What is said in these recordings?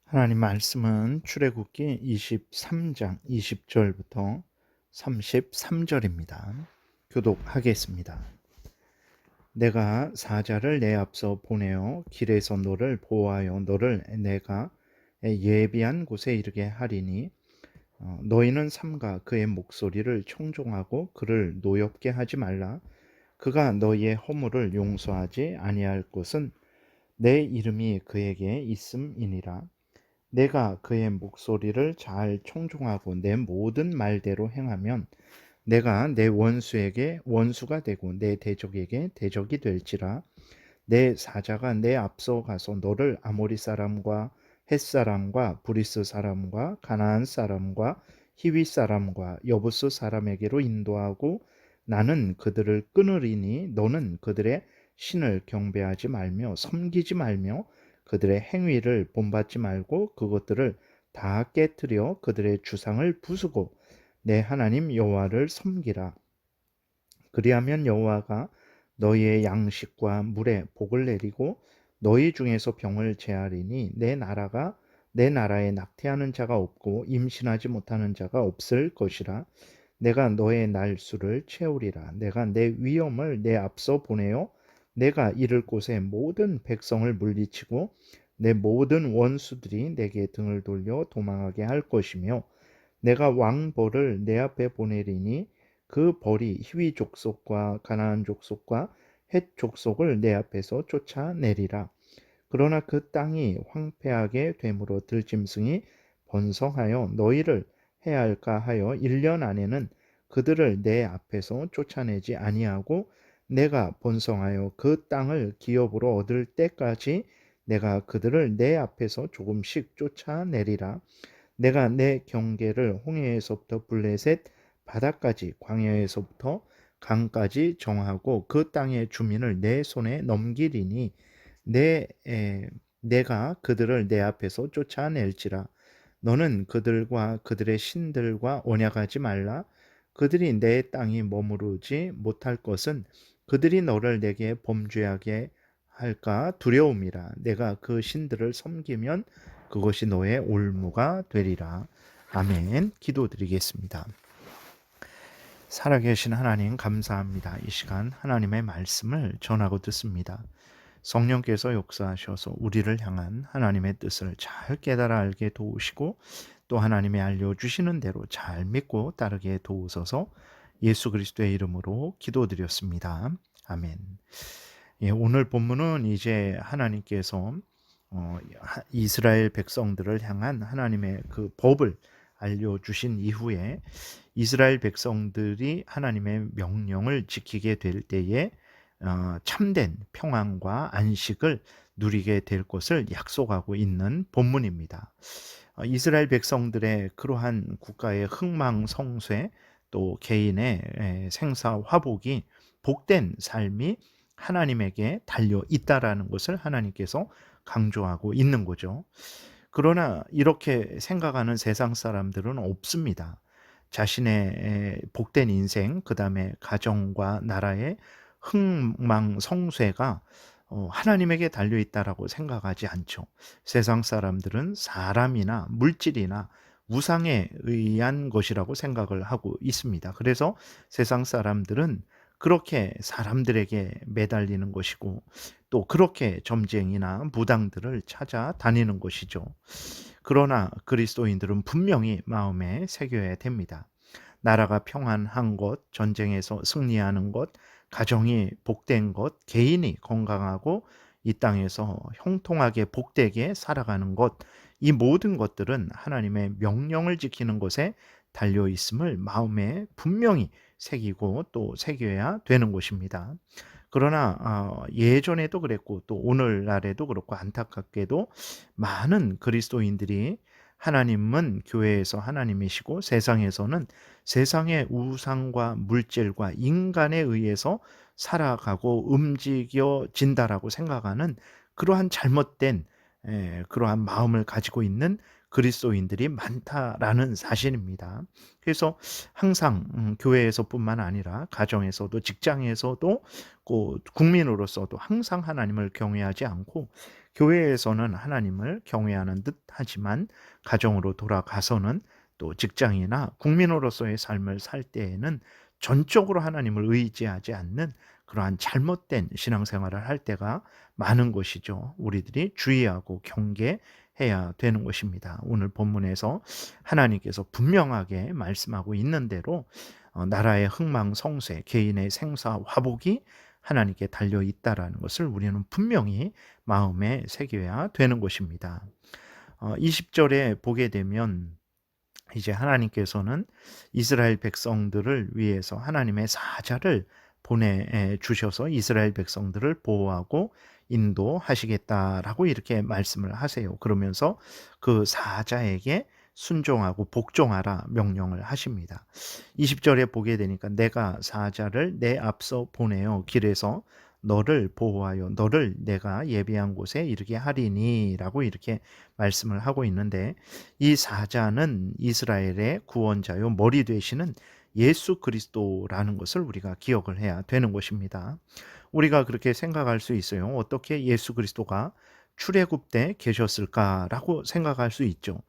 하나님 말씀은 출애굽기 23장 20절부터 33절입니다. 교독하겠습니다. 내가 사자를 내 앞서 보내어 길에서 너를 보호하여 너를 내가 예비한 곳에 이르게 하리니 너희는 삼가 그의 목소리를 청종하고 그를 노엽게 하지 말라. 그가 너희의 허물을 용서하지 아니할 것은 내 이름이 그에게 있음이니라. 내가 그의 목소리를 잘 청종하고 내 모든 말대로 행하면 내가 내 원수에게 원수가 되고 내 대적에게 대적이 될지라. 내 사자가 내 앞서 가서 너를 아모리 사람과 헷 사람과 브리스 사람과 가나안 사람과 히위 사람과 여부스 사람에게로 인도하고 나는 그들을 끊으리니 너는 그들의 신을 경배하지 말며 섬기지 말며 그들의 행위를 본받지 말고 그것들을 다 깨뜨려 그들의 주상을 부수고 내 하나님 여호와를 섬기라. 그리하면 여호와가 너희의 양식과 물에 복을 내리고 너희 중에서 병을 제하리니 내 나라에 낙태하는 자가 없고 임신하지 못하는 자가 없을 것이라. 내가 너의 날수를 채우리라. 내가 내 위엄을 내 앞서 보내어 내가 이를 곳에 모든 백성을 물리치고 내 모든 원수들이 내게 등을 돌려 도망하게 할 것이며 내가 왕벌을 내 앞에 보내리니 그 벌이 히위 족속과 가나안 족속과 헷 족속을 내 앞에서 쫓아내리라. 그러나 그 땅이 황폐하게 되므로 들짐승이 번성하여 너희를 해할까 하여 1년 안에는 그들을 내 앞에서 쫓아내지 아니하고 내가 번성하여 그 땅을 기업으로 얻을 때까지 내가 그들을 내 앞에서 조금씩 쫓아내리라. 내가 내 경계를 홍해에서부터 블레셋 바다까지 광야에서부터 강까지 정하고 그 땅의 주민을 내 손에 넘기리니 내가 그들을 내 앞에서 쫓아낼지라. 너는 그들과 그들의 신들과 언약하지 말라. 그들이 내 땅이 머무르지 못할 것은 그들이 너를 내게 범죄하게 할까 두려움이라. 내가 그 신들을 섬기면 그것이 너의 올무가 되리라. 아멘. 기도드리겠습니다. 살아계신 하나님 감사합니다. 이 시간 하나님의 말씀을 전하고 듣습니다. 성령께서 역사하셔서 우리를 향한 하나님의 뜻을 잘 깨달아 알게 도우시고 또 하나님의 알려주시는 대로 잘 믿고 따르게 도우소서. 예수 그리스도의 이름으로 기도드렸습니다. 아멘. 예, 오늘 본문은 이제 하나님께서 이스라엘 백성들을 향한 하나님의 그 법을 알려주신 이후에 이스라엘 백성들이 하나님의 명령을 지키게 될 때에 참된 평안과 안식을 누리게 될 것을 약속하고 있는 본문입니다. 이스라엘 백성들의 그러한 국가의 흥망성쇠 또 개인의 생사 화복이 복된 삶이 하나님에게 달려 있다라는 것을 하나님께서 강조하고 있는 거죠. 그러나 이렇게 생각하는 세상 사람들은 없습니다. 자신의 복된 인생, 그 다음에 가정과 나라의 흥망성쇠가 하나님에게 달려있다라고 생각하지 않죠. 세상 사람들은 사람이나 물질이나 우상에 의한 것이라고 생각을 하고 있습니다. 그래서 세상 사람들은 그렇게 사람들에게 매달리는 것이고 또 그렇게 점쟁이나 무당들을 찾아다니는 것이죠. 그러나 그리스도인들은 분명히 마음에 새겨야 됩니다. 나라가 평안한 것, 전쟁에서 승리하는 것, 가정이 복된 것, 개인이 건강하고 이 땅에서 형통하게 복되게 살아가는 것, 이 모든 것들은 하나님의 명령을 지키는 것에 달려 있음을 마음에 분명히 새기고 또 새겨야 되는 것입니다. 그러나 예전에도 그랬고 또 오늘날에도 그렇고 안타깝게도 많은 그리스도인들이 하나님은 교회에서 하나님이시고 세상에서는 세상의 우상과 물질과 인간에 의해서 살아가고 움직여진다라고 생각하는 그러한 잘못된 그러한 마음을 가지고 있는 그리스도인들이 많다라는 사실입니다. 그래서 항상 교회에서뿐만 아니라 가정에서도 직장에서도 국민으로서도 항상 하나님을 경외하지 않고 교회에서는 하나님을 경외하는 듯 하지만 가정으로 돌아가서는 또 직장이나 국민으로서의 삶을 살 때에는 전적으로 하나님을 의지하지 않는 그러한 잘못된 신앙생활을 할 때가 많은 것이죠. 우리들이 주의하고 경계해야 되는 것입니다. 오늘 본문에서 하나님께서 분명하게 말씀하고 있는 대로 나라의 흥망성쇠, 개인의 생사, 화복이 하나님께 달려 있다라는 것을 우리는 분명히 마음에 새겨야 되는 것입니다. 20절에 보게 되면 이제 하나님께서는 이스라엘 백성들을 위해서 하나님의 사자를 보내 주셔서 이스라엘 백성들을 보호하고 인도하시겠다라고 이렇게 말씀을 하세요. 그러면서 그 사자에게 순종하고 복종하라 명령을 하십니다. 20절에 보게 되니까 내가 사자를 내 앞서 보내어 길에서 너를 보호하여 너를 내가 예비한 곳에 이르게 하리니라고 이렇게 말씀을 하고 있는데, 이 사자는 이스라엘의 구원자요 머리 되시는 예수 그리스도라는 것을 우리가 기억을 해야 되는 것입니다. 우리가 그렇게 생각할 수 있어요. 어떻게 예수 그리스도가 출애굽 때 계셨을까라고 생각할 수 있죠.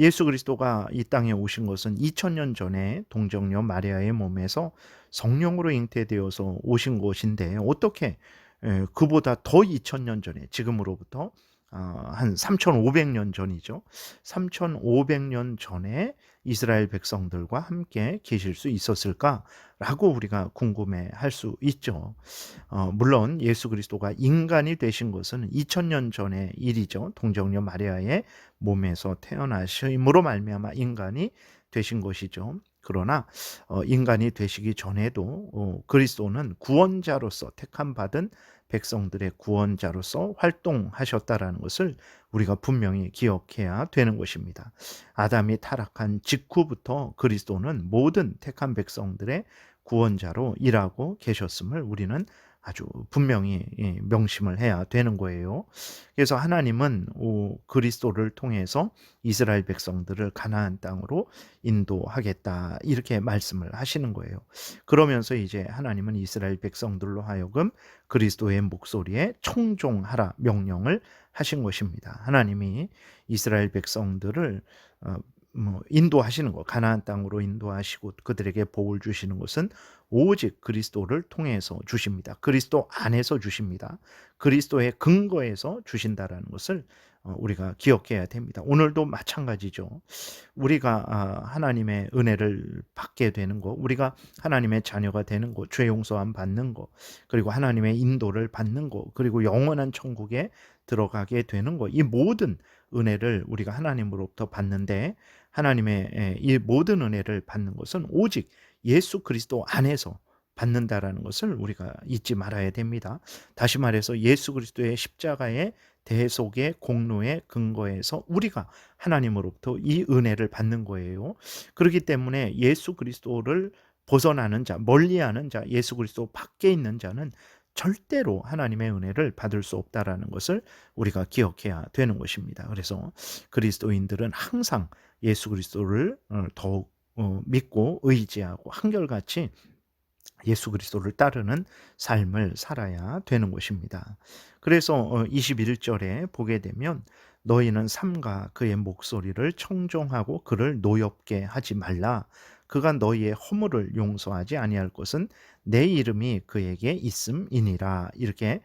예수 그리스도가 이 땅에 오신 것은 2000년 전에 동정녀 마리아의 몸에서 성령으로 잉태되어서 오신 것인데, 어떻게 그보다 더 2000년 전에, 지금으로부터 한 3500년 전이죠. 3500년 전에 이스라엘 백성들과 함께 계실 수 있었을까라고 우리가 궁금해할 수 있죠. 물론 예수 그리스도가 인간이 되신 것은 2000년 전의 일이죠. 동정녀 마리아의 몸에서 태어나심으로 말미암아 인간이 되신 것이죠. 그러나 인간이 되시기 전에도 그리스도는 구원자로서 택함 받은 백성들의 구원자로서 활동하셨다라는 것을 우리가 분명히 기억해야 되는 것입니다. 아담이 타락한 직후부터 그리스도는 모든 택한 백성들의 구원자로 일하고 계셨음을 우리는 아주 분명히 명심을 해야 되는 거예요. 그래서 하나님은 그리스도를 통해서 이스라엘 백성들을 가나안 땅으로 인도하겠다 이렇게 말씀을 하시는 거예요. 그러면서 이제 하나님은 이스라엘 백성들로 하여금 그리스도의 목소리에 청종하라 명령을 하신 것입니다. 하나님이 이스라엘 백성들을 인도하시는 것, 가나안 땅으로 인도하시고 그들에게 복을 주시는 것은 오직 그리스도를 통해서 주십니다. 그리스도 안에서 주십니다. 그리스도의 근거에서 주신다라는 것을 우리가 기억해야 됩니다. 오늘도 마찬가지죠. 우리가 하나님의 은혜를 받게 되는 것, 우리가 하나님의 자녀가 되는 것, 죄 용서함 받는 것, 그리고 하나님의 인도를 받는 것, 그리고 영원한 천국에 들어가게 되는 것, 이 모든 은혜를 우리가 하나님으로부터 받는데, 하나님의 이 모든 은혜를 받는 것은 오직 예수 그리스도 안에서 받는다라는 것을 우리가 잊지 말아야 됩니다. 다시 말해서 예수 그리스도의 십자가의 대속의 공로의 근거에서 우리가 하나님으로부터 이 은혜를 받는 거예요. 그렇기 때문에 예수 그리스도를 벗어나는 자, 멀리하는 자, 예수 그리스도 밖에 있는 자는 절대로 하나님의 은혜를 받을 수 없다라는 것을 우리가 기억해야 되는 것입니다. 그래서 그리스도인들은 항상 예수 그리스도를 더욱 믿고 의지하고 한결같이 예수 그리스도를 따르는 삶을 살아야 되는 것입니다. 그래서 21절에 보게 되면 너희는 삼가 그의 목소리를 청종하고 그를 노엽게 하지 말라. 그가 너희의 허물을 용서하지 아니할 것은 내 이름이 그에게 있음이니라. 이렇게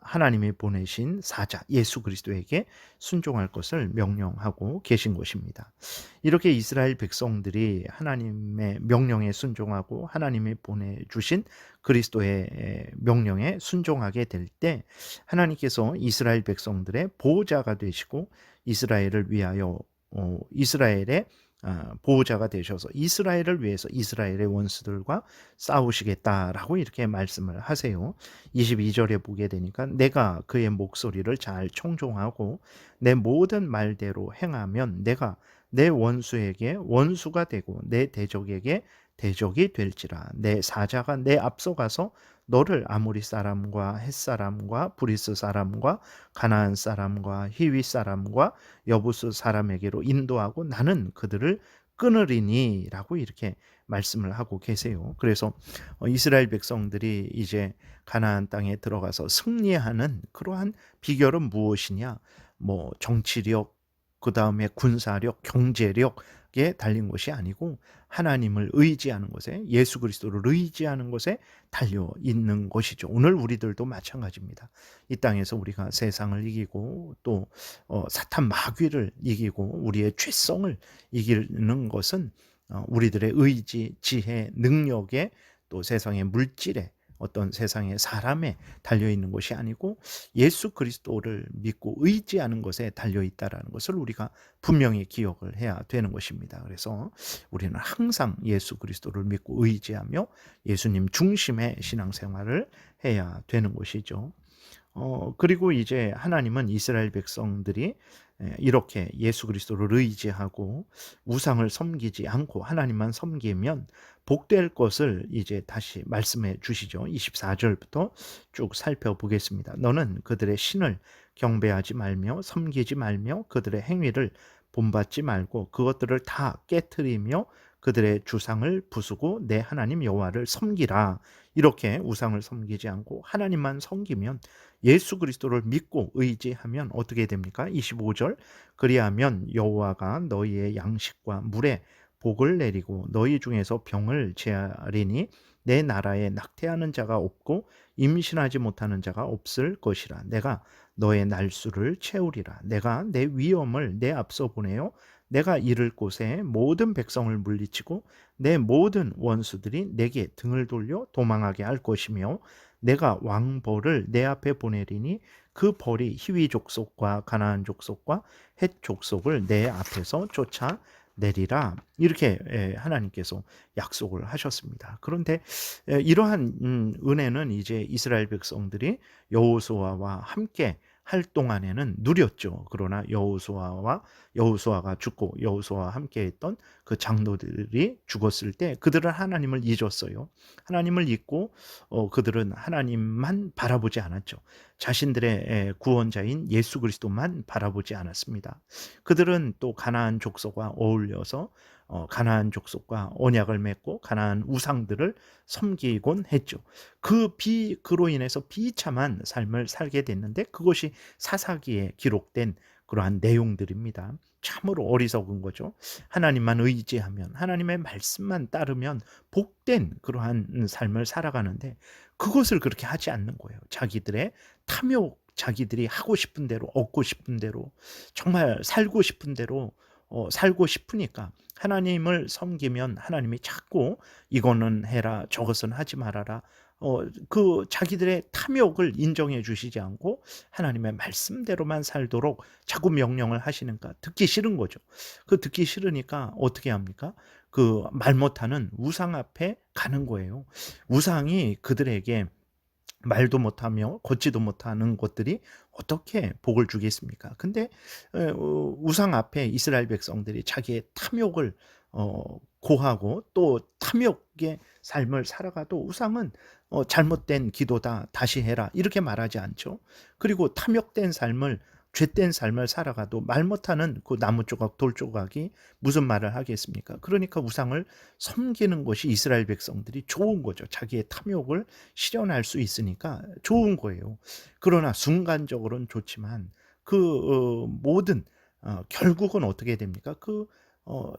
하나님이 보내신 사자 예수 그리스도에게 순종할 것을 명령하고 계신 것입니다. 이렇게 이스라엘 백성들이 하나님의 명령에 순종하고 하나님이 보내주신 그리스도의 명령에 순종하게 될 때, 하나님께서 이스라엘 백성들의 보호자가 되시고 이스라엘을 위하여 이스라엘의 보호자가 되셔서 이스라엘을 위해서 이스라엘의 원수들과 싸우시겠다라고 이렇게 말씀을 하세요. 22절에 보게 되니까 내가 그의 목소리를 잘 청종하고 내 모든 말대로 행하면 내가 내 원수에게 원수가 되고 내 대적에게 대적이 될지라. 내 사자가 내 앞서가서 너를 아모리 사람과 헷 사람과 브리스 사람과 가나안 사람과 히위 사람과 여부스 사람에게로 인도하고 나는 그들을 끊으리니라고 이렇게 말씀을 하고 계세요. 그래서 이스라엘 백성들이 이제 가나안 땅에 들어가서 승리하는 그러한 비결은 무엇이냐? 뭐 정치력, 그다음에 군사력, 경제력에 달린 것이 아니고 하나님을 의지하는 것에, 예수 그리스도를 의지하는 것에 달려 있는 것이죠. 오늘 우리들도 마찬가지입니다. 이 땅에서 우리가 세상을 이기고 또 사탄 마귀를 이기고 우리의 죄성을 이기는 것은 우리들의 의지, 지혜, 능력에, 또 세상의 물질에, 어떤 세상의 사람에 달려 있는 것이 아니고 예수 그리스도를 믿고 의지하는 것에 달려 있다라는 것을 우리가 분명히 기억을 해야 되는 것입니다. 그래서 우리는 항상 예수 그리스도를 믿고 의지하며 예수님 중심의 신앙생활을 해야 되는 것이죠. 그리고 이제 하나님은 이스라엘 백성들이 이렇게 예수 그리스도를 의지하고 우상을 섬기지 않고 하나님만 섬기면 복될 것을 이제 다시 말씀해 주시죠. 24절부터 쭉 살펴보겠습니다. 너는 그들의 신을 경배하지 말며 섬기지 말며 그들의 행위를 본받지 말고 그것들을 다 깨트리며 그들의 주상을 부수고 내 하나님 여호와를 섬기라. 이렇게 우상을 섬기지 않고 하나님만 섬기면, 예수 그리스도를 믿고 의지하면 어떻게 됩니까? 25절, 그리하면 여호와가 너희의 양식과 물에 복을 내리고 너희 중에서 병을 제하리니 내 나라에 낙태하는 자가 없고 임신하지 못하는 자가 없을 것이라. 내가 너의 날수를 채우리라. 내가 내 위엄을 내 앞서 보내어 내가 이를 곳에 모든 백성을 물리치고 내 모든 원수들이 내게 등을 돌려 도망하게 할 것이며 내가 왕벌을 내 앞에 보내리니 그 벌이 히위 족속과 가나안 족속과 헷 족속을 내 앞에서 쫓아내리라. 이렇게 하나님께서 약속을 하셨습니다. 그런데 이러한 은혜는 이제 이스라엘 백성들이 여호수아와 함께 할 동안에는 누렸죠. 그러나 여호수아가 죽고 여호수아와 함께 했던 그 장로들이 죽었을 때 그들은 하나님을 잊었어요. 하나님을 잊고 그들은 하나님만 바라보지 않았죠. 자신들의 구원자인 예수 그리스도만 바라보지 않았습니다. 그들은 또 가나안 족속과 어울려서 가나안 족속과 언약을 맺고 가나안 우상들을 섬기곤 했죠. 그로 인해서 비참한 삶을 살게 됐는데 그것이 사사기에 기록된 그러한 내용들입니다. 참으로 어리석은 거죠. 하나님만 의지하면, 하나님의 말씀만 따르면 복된 그러한 삶을 살아가는데 그것을 그렇게 하지 않는 거예요. 자기들의 탐욕, 자기들이 하고 싶은 대로, 얻고 싶은 대로, 정말 살고 싶은 대로 살고 싶으니까 하나님을 섬기면 하나님이 자꾸 이거는 해라, 저것은 하지 말아라. 그 자기들의 탐욕을 인정해 주시지 않고 하나님의 말씀대로만 살도록 자꾸 명령을 하시니까 듣기 싫은 거죠. 그 듣기 싫으니까 어떻게 합니까? 그 말 못하는 우상 앞에 가는 거예요. 우상이 그들에게 말도 못하며 걷지도 못하는 것들이 어떻게 복을 주겠습니까? 근데 우상 앞에 이스라엘 백성들이 자기의 탐욕을 고하고 또 탐욕의 삶을 살아가도 우상은 잘못된 기도다, 다시 해라, 이렇게 말하지 않죠. 그리고 탐욕된 삶을, 죄된 삶을 살아가도 말 못하는 그 나무 조각, 돌 조각이 무슨 말을 하겠습니까? 그러니까 우상을 섬기는 것이 이스라엘 백성들이 좋은 거죠. 자기의 탐욕을 실현할 수 있으니까 좋은 거예요. 그러나 순간적으로는 좋지만 그 모든 결국은 어떻게 됩니까?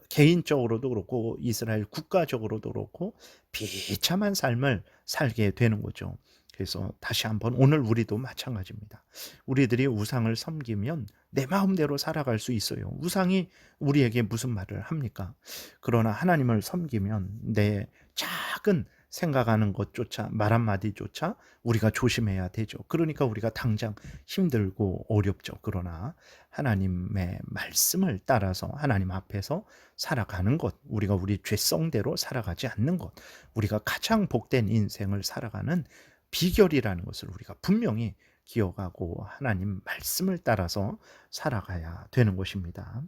개인적으로도 그렇고 이스라엘 국가적으로도 그렇고 비참한 삶을 살게 되는 거죠. 그래서 다시 한번 오늘 우리도 마찬가지입니다. 우리들이 우상을 섬기면 내 마음대로 살아갈 수 있어요. 우상이 우리에게 무슨 말을 합니까? 그러나 하나님을 섬기면 내 작은 생각하는 것조차, 말 한마디조차 우리가 조심해야 되죠. 그러니까 우리가 당장 힘들고 어렵죠. 그러나 하나님의 말씀을 따라서 하나님 앞에서 살아가는 것, 우리가 우리 죄성대로 살아가지 않는 것, 우리가 가장 복된 인생을 살아가는 비결이라는 것을 우리가 분명히 기억하고 하나님 말씀을 따라서 살아가야 되는 것입니다.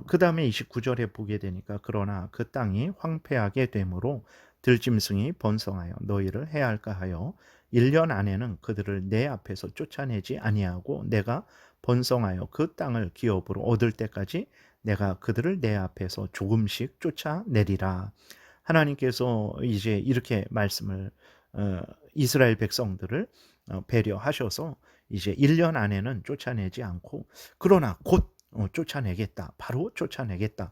그 다음에 29절에 보게 되니까 그러나 그 땅이 황폐하게 되므로 들짐승이 번성하여 너희를 해할까 하여 1년 안에는 그들을 내 앞에서 쫓아내지 아니하고 내가 번성하여 그 땅을 기업으로 얻을 때까지 내가 그들을 내 앞에서 조금씩 쫓아내리라. 하나님께서 이제 이렇게 말씀을 이스라엘 백성들을 배려하셔서 이제 1년 안에는 쫓아내지 않고 그러나 곧 쫓아내겠다. 바로 쫓아내겠다.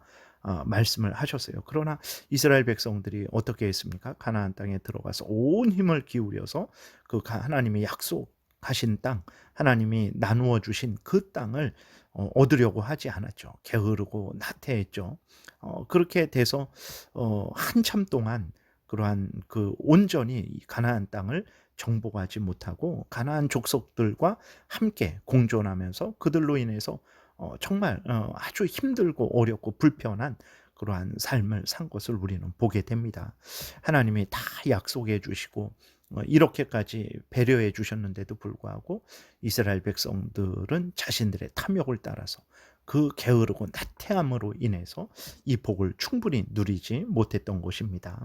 말씀을 하셨어요. 그러나 이스라엘 백성들이 어떻게 했습니까? 가나안 땅에 들어가서 온 힘을 기울여서 그 하나님이 약속하신 땅, 하나님이 나누어 주신 그 땅을 얻으려고 하지 않았죠. 게으르고 나태했죠. 그렇게 돼서 한참 동안 그러한 그 온전히 가나안 땅을 정복하지 못하고 가나안 족속들과 함께 공존하면서 그들로 인해서 정말 아주 힘들고 어렵고 불편한 그러한 삶을 산 것을 우리는 보게 됩니다. 하나님이 다 약속해 주시고 이렇게까지 배려해 주셨는데도 불구하고 이스라엘 백성들은 자신들의 탐욕을 따라서 그 게으르고 나태함으로 인해서 이 복을 충분히 누리지 못했던 것입니다.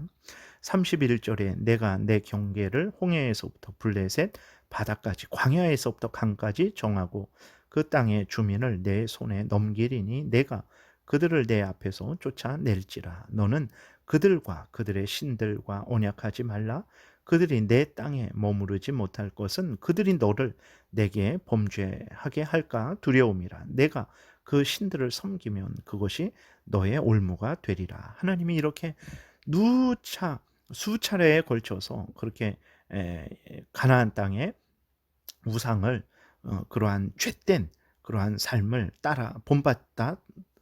31절에 내가 내 경계를 홍해에서부터 블레셋 바다까지 광야에서부터 강까지 정하고 그 땅의 주민을 내 손에 넘기리니 내가 그들을 내 앞에서 쫓아낼지라. 너는 그들과 그들의 신들과 언약하지 말라. 그들이 내 땅에 머무르지 못할 것은 그들이 너를 내게 범죄하게 할까 두려움이라. 내가 그 신들을 섬기면 그것이 너의 올무가 되리라. 하나님이 이렇게 누차 수차례에 걸쳐서 그렇게 가나안 땅에 우상을 그러한 죄된 그러한 삶을 따라 본받다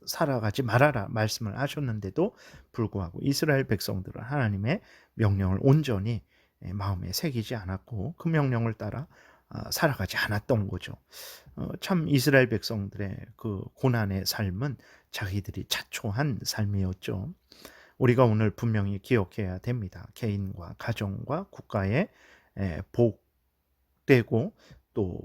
살아가지 말아라 말씀을 하셨는데도 불구하고 이스라엘 백성들은 하나님의 명령을 온전히 마음에 새기지 않았고 그 명령을 따라 살아가지 않았던 거죠. 참 이스라엘 백성들의 그 고난의 삶은 자기들이 자초한 삶이었죠. 우리가 오늘 분명히 기억해야 됩니다. 개인과 가정과 국가의 복되고 또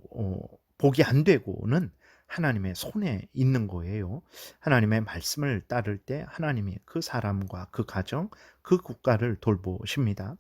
복이 안 되고는 하나님의 손에 있는 거예요. 하나님의 말씀을 따를 때 하나님이 그 사람과 그 가정, 그 국가를 돌보십니다.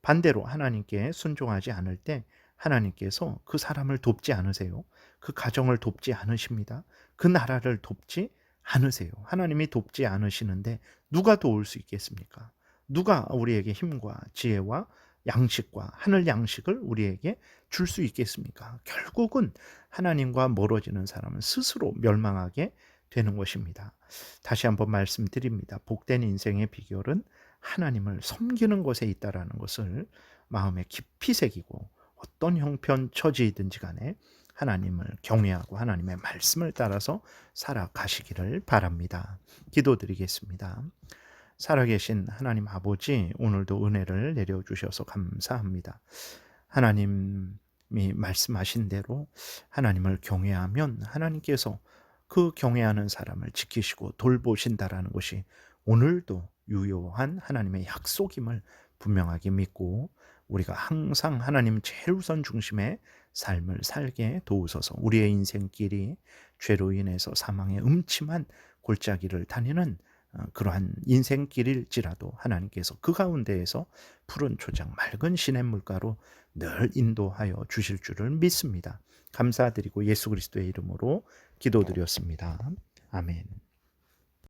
반대로 하나님께 순종하지 않을 때 하나님께서 그 사람을 돕지 않으세요. 그 가정을 돕지 않으십니다. 그 나라를 돕지 않으세요. 하나님이 돕지 않으시는데 누가 도울 수 있겠습니까? 누가 우리에게 힘과 지혜와 양식과 하늘 양식을 우리에게 줄 수 있겠습니까? 결국은 하나님과 멀어지는 사람은 스스로 멸망하게 되는 것입니다. 다시 한번 말씀드립니다. 복된 인생의 비결은 하나님을 섬기는 것에 있다라는 것을 마음에 깊이 새기고 어떤 형편 처지이든지 간에 하나님을 경외하고 하나님의 말씀을 따라서 살아가시기를 바랍니다. 기도드리겠습니다. 살아계신 하나님 아버지, 오늘도 은혜를 내려주셔서 감사합니다. 하나님이 말씀하신 대로 하나님을 경외하면 하나님께서 그 경외하는 사람을 지키시고 돌보신다라는 것이 오늘도 유효한 하나님의 약속임을 분명하게 믿고 우리가 항상 하나님 제일 우선 중심의 삶을 살게 도우소서. 우리의 인생길이 죄로 인해서 사망의 음침한 골짜기를 다니는 그러한 인생길일지라도 하나님께서 그 가운데에서 푸른 초장 맑은 시냇물가로 늘 인도하여 주실 줄을 믿습니다. 감사드리고 예수 그리스도의 이름으로 기도드렸습니다. 아멘.